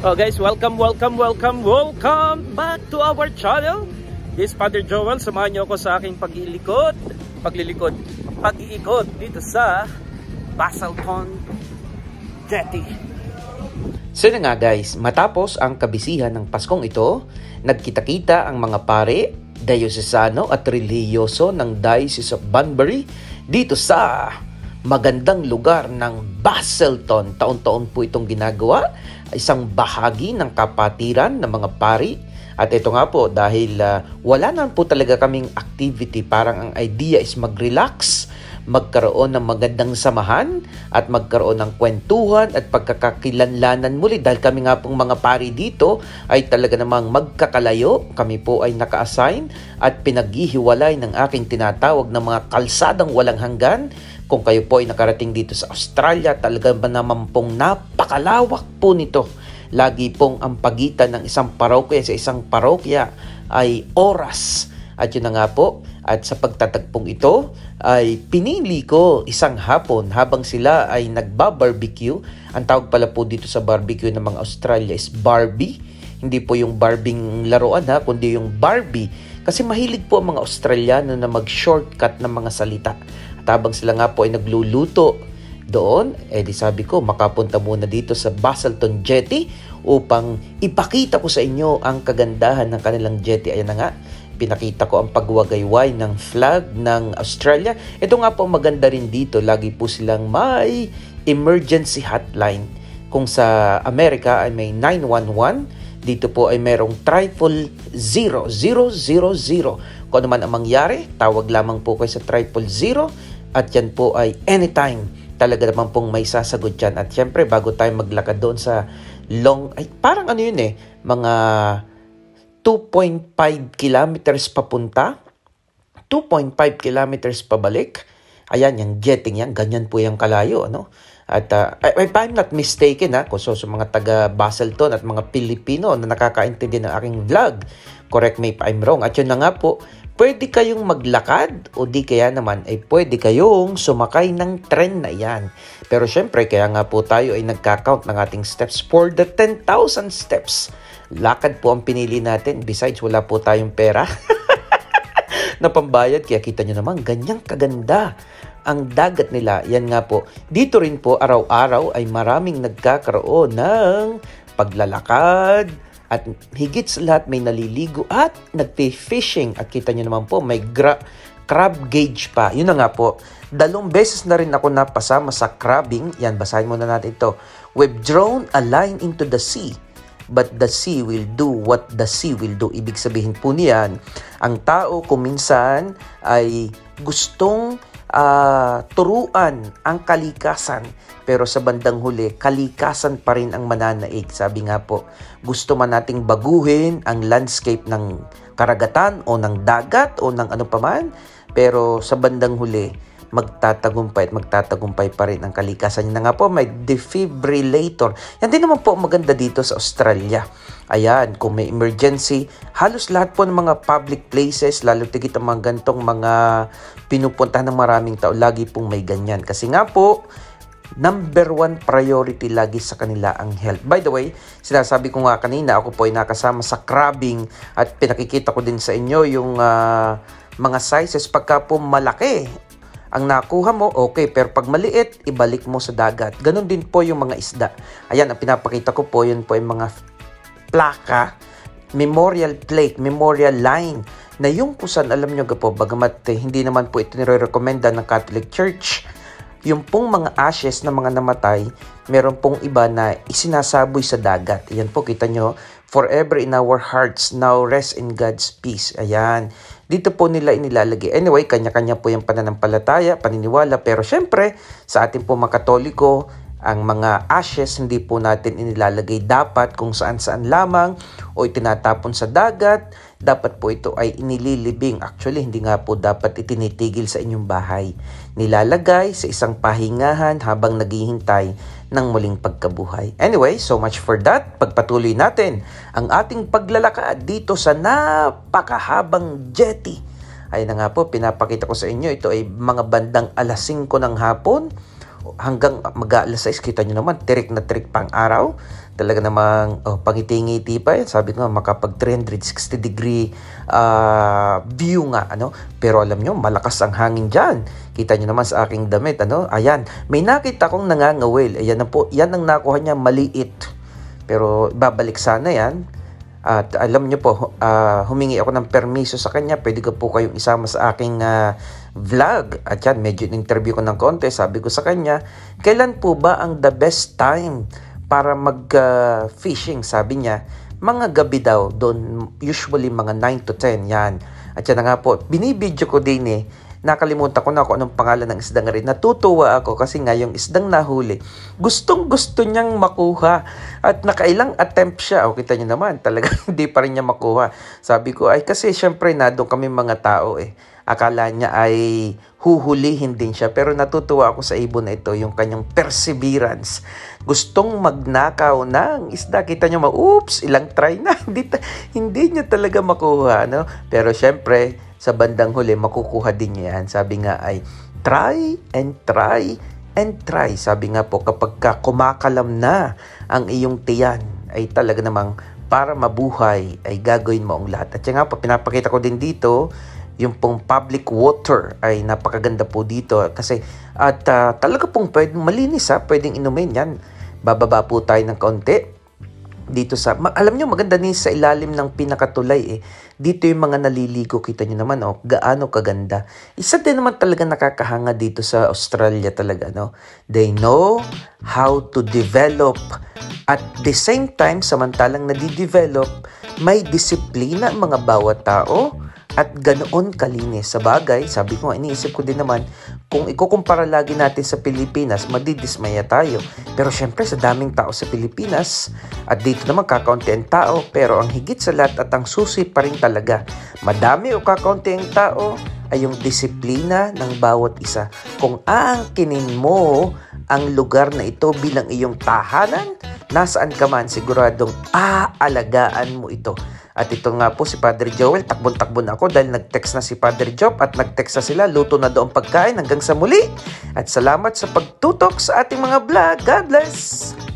Oh guys, welcome back to our channel. This is Father Joel. Samahan niyo ako sa aking pag-iikot dito sa Basalton Jetty. So na nga guys, matapos ang kabisihan ng Paskong ito, nagkita-kita ang mga pare, dayosesano at relihiyoso ng Diocese of Banbury dito sa magandang lugar ng Basalton. Taon-taon po itong ginagawa, isang bahagi ng kapatiran ng mga pari. At ito nga po, dahil wala naman po talaga kaming activity, parang ang idea is mag-relax, magkaroon ng magandang samahan at magkaroon ng kwentuhan at pagkakakilanlanan muli. Dahil kami nga pong mga pari dito ay talaga namang magkakalayo. Kami po ay naka-assign at pinaghihiwalay ng aking tinatawag na mga kalsadang walang hanggan. Kung kayo po ay nakarating dito sa Australia, talaga ba naman pong napakalawak po nito. Lagi pong ang pagitan ng isang parokya sa isang parokya ay oras. At yun na nga po, at sa pagtatagpong ito ay pinili ko isang hapon habang sila ay nagba-barbecue. Ang tawag pala po dito sa barbecue ng mga Australia is Barbie. Hindi po yung Barbing laruan ha, kundi yung Barbie. Kasi mahilig po ang mga Australiano na mag-shortcut ng mga salita. At habang sila nga po ay nagluluto doon, di sabi ko, makapunta muna dito sa Basalton Jetty upang ipakita ko sa inyo ang kagandahan ng kanilang jetty. Ayan na nga, pinakita ko ang pagwagayway ng flag ng Australia. Ito nga po maganda rin dito, lagi po silang may emergency hotline. Kung sa Amerika ay may 911, dito po ay merong 00000. Kung ano man ang mangyari, tawag lamang po kayo sa 000 at yan po ay anytime. Talaga naman pong may sasagot dyan. At syempre, bago tayo maglakad doon sa parang ano yun mga 2.5 kilometers papunta, 2.5 kilometers pabalik. Ayan, yung jetting yan, ganyan po yung kalayo, ano? At if I'm not mistaken, kung sa mga taga Basalton at mga Pilipino na nakakaintindi ng aking vlog, correct me if I'm wrong. At yun na nga po, pwede kayong maglakad o di kaya naman ay pwede kayong sumakay ng tren na yan. Pero syempre, kaya nga po tayo ay nagka-count ng ating steps for the 10,000 steps. Lakad po ang pinili natin. Besides, wala po tayong pera na pambayad. Kaya kita nyo naman, ganyang kaganda ang dagat nila. Yan nga po. Dito rin po, araw-araw ay maraming nagkakaroon ng paglalakad. At higit sa lahat, may naliligo at nagpe-fishing. At kita nyo naman po, may crab gauge pa. Yun na nga po. 2 beses na rin ako napasama sa crabbing. Yan, basahin muna natin ito. We've drawn a line into the sea, but the sea will do what the sea will do. Ibig sabihin po niyan, ang tao kuminsan ay gustong turuan ang kalikasan, pero sa bandang huli, kalikasan pa rin ang mananaig. Sabi nga po, gusto man nating baguhin ang landscape ng karagatan o ng dagat o ng ano paman, pero sa bandang huli, magtatagumpay pa rin ang kalikasan. Yun na nga po, may defibrillator. Yan din naman po maganda dito sa Australia. Ayan, kung may emergency, halos lahat po ng mga public places, lalo tigit ang mga gantong mga pinupuntahan ng maraming tao, lagi pong may ganyan. Kasi nga po, number 1 priority lagi sa kanila ang health. By the way, sinasabi ko nga kanina, ako po ay nakasama sa crabbing at pinakikita ko din sa inyo yung mga sizes. Pagka po malaki ang nakuha mo, okay. Pero pag maliit, ibalik mo sa dagat. Ganon din po yung mga isda. Ayan, ang pinapakita ko po, yun po yung mga plaka, memorial plate, memorial line, na yung kusan, alam nyo po, bagamat hindi naman po ito nire-recommenda ng Catholic Church, yung pong mga ashes na mga namatay, meron pong iba na isinasaboy sa dagat. Ayan po, kita nyo, forever in our hearts, now rest in God's peace. Ayan. Dito po nila inilalagay. Anyway, kanya-kanya po yung pananampalataya, paniniwala. Pero syempre, sa ating po mga Katoliko, ang mga ashes hindi po natin inilalagay dapat kung saan-saan lamang o itinatapon sa dagat. Dapat po ito ay inililibing. Actually, hindi nga po dapat itinitigil sa inyong bahay. Nilalagay sa isang pahingahan habang naghihintay ng muling pagkabuhay. Anyway, so much for that. Pagpatuloy natin ang ating paglalakad dito sa napakahabang jetty. Ay na nga po, pinapakita ko sa inyo. Ito ay mga bandang 5:00 ng hapon hanggang mag-alas 6. Kita nyo naman, tirik na tirik pang araw. Talaga namang pangiti-ngiti pa yan. Sabi ko nga, makapag 360 degree view nga, ano. Pero alam nyo, malakas ang hangin dyan. Kita nyo naman sa aking damit, ano. Ayan, may nakita akong nangangawil. Ayan na po, yan ang nakuha niya, maliit. Pero babalik sana yan. At alam nyo po, humingi ako ng permiso sa kanya. Pwede ko po kayong isama sa aking vlog. At yan, medyo interview ko ng konti. Sabi ko sa kanya, kailan po ba ang the best time para mag-fishing? Sabi niya, mga gabi daw. Doon, usually mga 9 to 10. Yan. At yan na nga po, binibidyo ko din eh. Nakalimutan ko na kung anong pangalan ng isdang rin. Natutuwa ako kasi nga yung isdang nahuli, gustong-gusto niyang makuha. At nakailang attempt siya. O kita niyo naman, talaga hindi pa rin niya makuha. Sabi ko, ay kasi syempre na doon kami mga tao eh. Akala niya ay huhulihin din siya. Pero natutuwa ako sa ibon na ito, yung kanyang perseverance. Gustong magnakaw ng isda. Kita niyo, oops, ilang try na. Hindi niya talaga makuha. No? Pero syempre, sa bandang huli, makukuha din niya yan. Sabi nga ay, try and try and try. Sabi nga po, kapag kumakalam na ang iyong tiyan, ay talaga namang para mabuhay, ay gagawin mo ang lahat. At yan nga po, pinapakita ko din dito, yung pong public water ay napakaganda po dito. Kasi, at talaga pong malinis ha, pwedeng inumin yan. Bababa po tayo ng kaunti. Dito sa, alam nyo, maganda din sa ilalim ng pinakatulay eh. Dito yung mga naliligo, kita nyo naman, gaano kaganda. Isa din naman talaga nakakahanga dito sa Australia talaga, no? They know how to develop. At the same time, samantalang nadidevelop, may disiplina ang mga bawat tao at ganoon kalinis. Sa bagay, sabi ko, iniisip ko din naman, kung ikukumpara lagi natin sa Pilipinas, madidismaya tayo. Pero syempre, sa daming tao sa Pilipinas, at dito naman kakaunti ang tao, pero ang higit sa lahat at ang susi pa rin talaga, madami o kakaunti ang tao, ay yung disiplina ng bawat isa. Kung aangkinin mo ang lugar na ito bilang iyong tahanan, nasaan ka man, siguradong aalagaan mo ito. At ito nga po si Padre Joel, takbon-takbon ako dahil nag-text na si Padre Job at nag-text na sila, luto na doon pagkain. Hanggang sa muli at salamat sa pagtutok sa ating mga vlog. God bless!